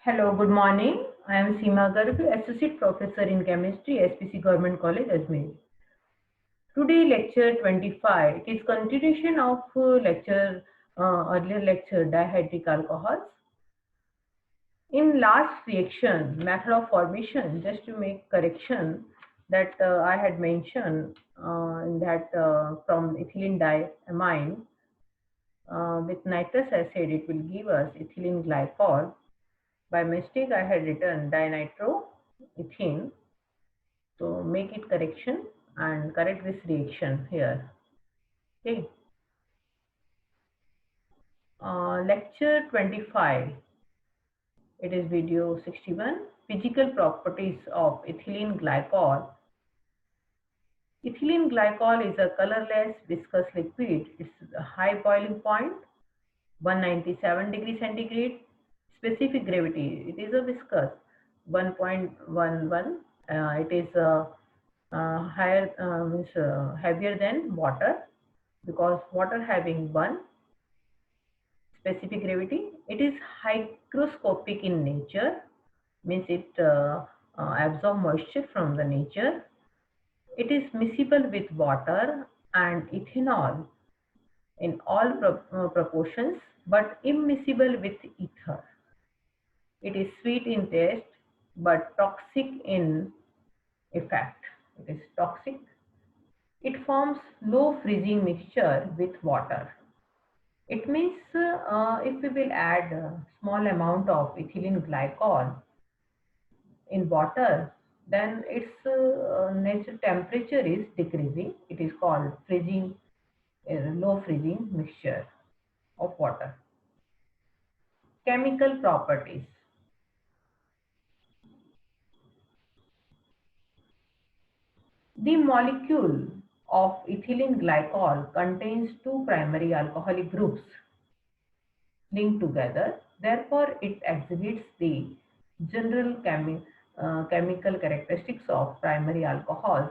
Hello, good morning. I am Seema Garg, Associate Professor in Chemistry, SPC Government College, Ajmer. Today, lecture 25. It is continuation of earlier lecture, dihydric alcohols. In last reaction, method of formation, just to make correction that I had mentioned in that from ethylene diamine with nitrous acid, it will give us ethylene glycol. By mistake, I had written dinitroethene. So make it correction and correct this reaction here. Okay. Lecture 25. It is video 61. Physical properties of ethylene glycol. Ethylene glycol is a colorless viscous liquid. Its high boiling point 197 degrees centigrade. Specific gravity. It is a viscous 1.11. It is heavier than water because water having 1 specific gravity. It is hygroscopic in nature, means it absorbs moisture from the nature. It is miscible with water and ethanol in all proportions, but immiscible with ether. It is sweet in taste, but toxic in effect. It is toxic. It forms low freezing mixture with water. It means if we will add a small amount of ethylene glycol in water, then its natural temperature is decreasing. It is called freezing, low freezing mixture of water. Chemical properties. The molecule of ethylene glycol contains two primary alcoholic groups linked together. Therefore, it exhibits the general chemical characteristics of primary alcohols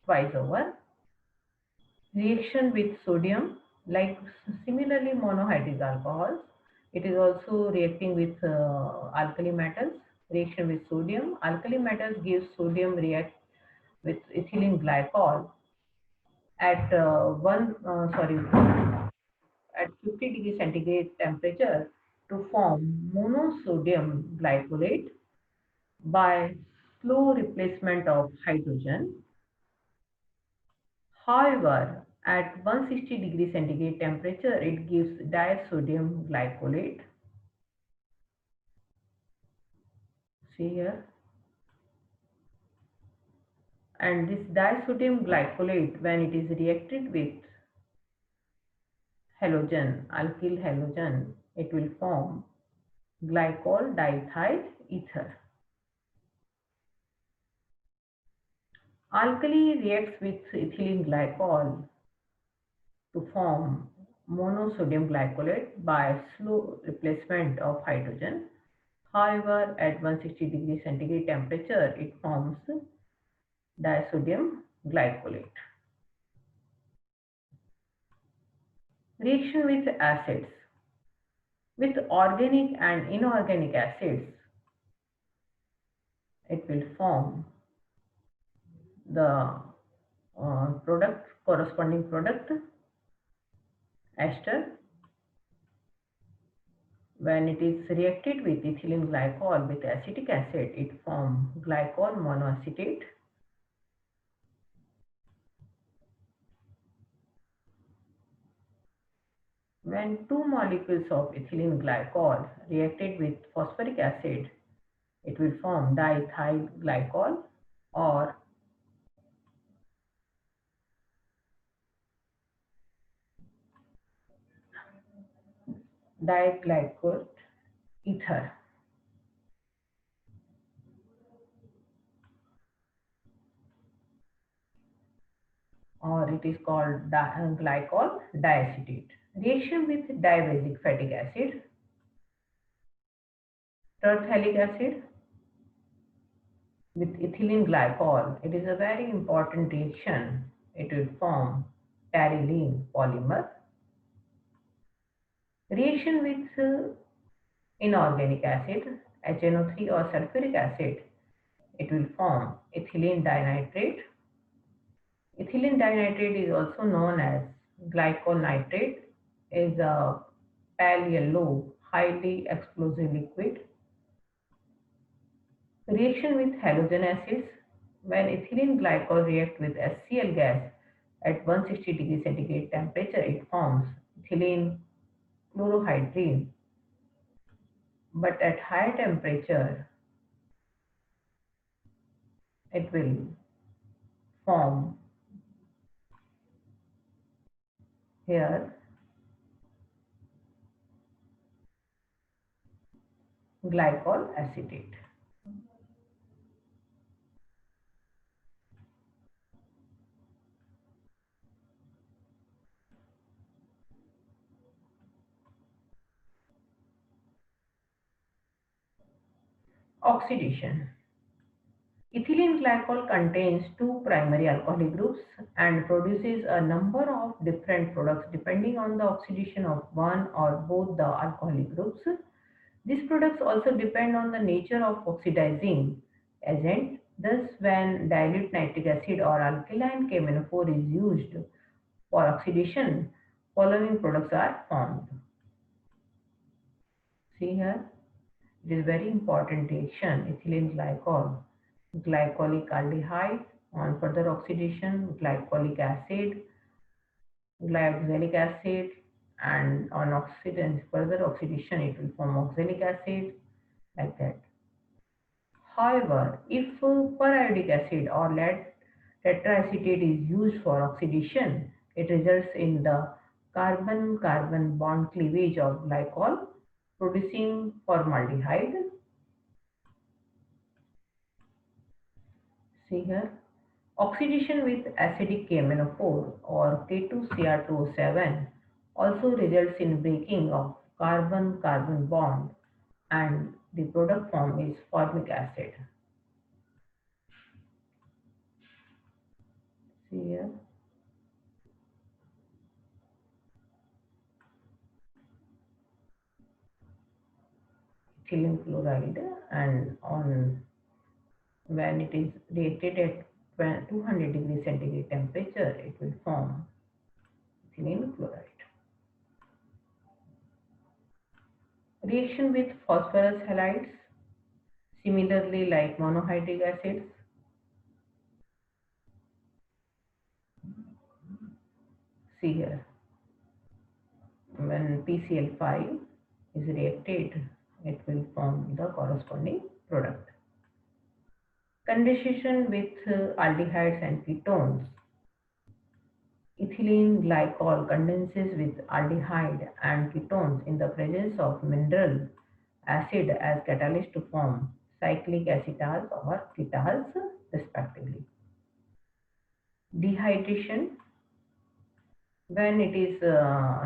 twice over. Reaction with sodium, like similarly monohydric alcohols, it is also reacting with alkali metals. Reaction with sodium, alkali metals gives sodium react with ethylene glycol at at 50 degree centigrade temperature to form monosodium glycolate by slow replacement of hydrogen. However, at 160 degree centigrade temperature, it gives disodium glycolate. See here. And this disodium glycolate, when it is reacted with halogen, alkyl halogen, it will form glycol diethyl ether. Alkali reacts with ethylene glycol to form monosodium glycolate by slow replacement of hydrogen. However, at 160 degree centigrade temperature, it forms disodium glycolate. Reaction with acids. With organic and inorganic acids, it will form the corresponding product ester. When it is reacted with ethylene glycol with acetic acid, it forms glycol monoacetate. When two molecules of ethylene glycol reacted with phosphoric acid, it will form diethyl glycol or diglycol ether. Or it is called glycol diacetate. Reaction with dibasic fatty acid, terephthalic acid with ethylene glycol. It is a very important reaction. It will form terylene polymer. Reaction with inorganic acid, HNO3 or sulfuric acid, it will form ethylene dinitrate. Ethylene dinitrate is also known as glycol nitrate, is a pale yellow, highly explosive liquid. Reaction with halogen acids. When ethylene glycol reacts with HCl gas at 160 degree centigrade temperature, it forms ethylene chlorohydrin. But at higher temperature, it will form here glycol acetate. Oxidation. Ethylene glycol contains two primary alcoholic groups and produces a number of different products depending on the oxidation of one or both the alcoholic groups. These products also depend on the nature of oxidizing agent. Thus, when dilute nitric acid or alkaline KMnO4 is used for oxidation, following products are formed. See here, it is very important reaction, ethylene glycol, glycolic aldehyde on further oxidation, glycolic acid, glyoxylic acid, and on oxidation, further oxidation, it will form oxalic acid, like that. However, if periodic acid or lead tetraacetate is used for oxidation, it results in the carbon-carbon bond cleavage of glycol, producing formaldehyde. See here. Oxidation with acidic KMnO4 or K2Cr2O7 also results in breaking of carbon-carbon bond, and the product form is formic acid. See here. Ethylene chloride, and on when it is reacted at 200 degrees centigrade temperature, it will form ethylene chloride. Reaction with phosphorus halides, similarly like monohydric acids. See here, when PCl5 is reacted, it will form the corresponding product. Condensation with aldehydes and ketones. Ethylene glycol condenses with aldehyde and ketones in the presence of mineral acid as catalyst to form cyclic acetals or ketones respectively. Dehydration. When it is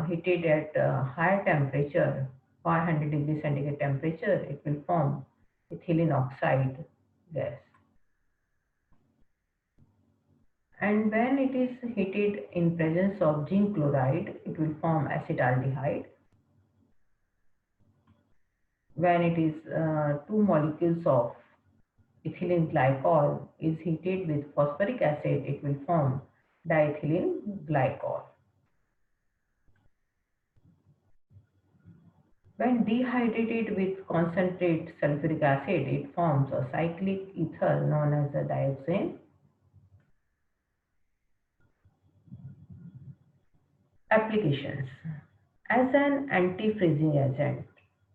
heated at higher temperature, 500 degrees centigrade temperature, it will form ethylene oxide gas. And when it is heated in presence of zinc chloride, it will form acetaldehyde. When it is two molecules of ethylene glycol is heated with phosphoric acid, it will form diethylene glycol. When dehydrated with concentrate sulfuric acid, it forms a cyclic ether known as a dioxane. Applications. As an anti-freezing agent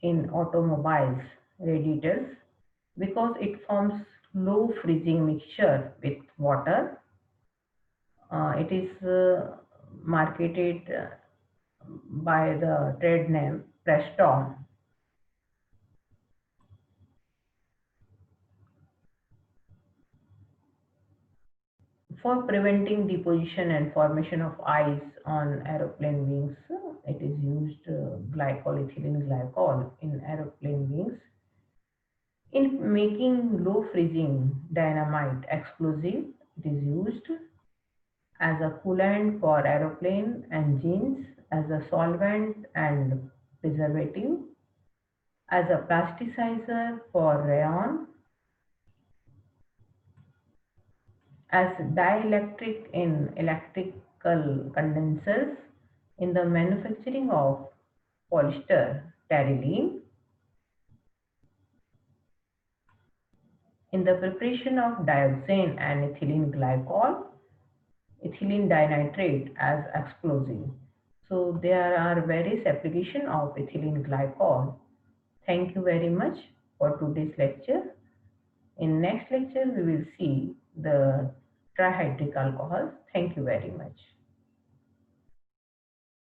in automobiles radiators, because it forms low freezing mixture with water. It is marketed by the trade name Preston. For preventing deposition and formation of ice on aeroplane wings, it is used glycol, ethylene glycol in aeroplane wings. In making low freezing dynamite explosive, it is used as a coolant for aeroplane engines, as a solvent and preservative, as a plasticizer for rayon, as dielectric in electrical condensers in the manufacturing of polyester terylene, in the preparation of dioxane and ethylene glycol, ethylene dinitrate as explosive. So there are various applications of ethylene glycol. Thank you very much for today's lecture. In next lecture, we will see the trihydric alcohols. Thank you very much.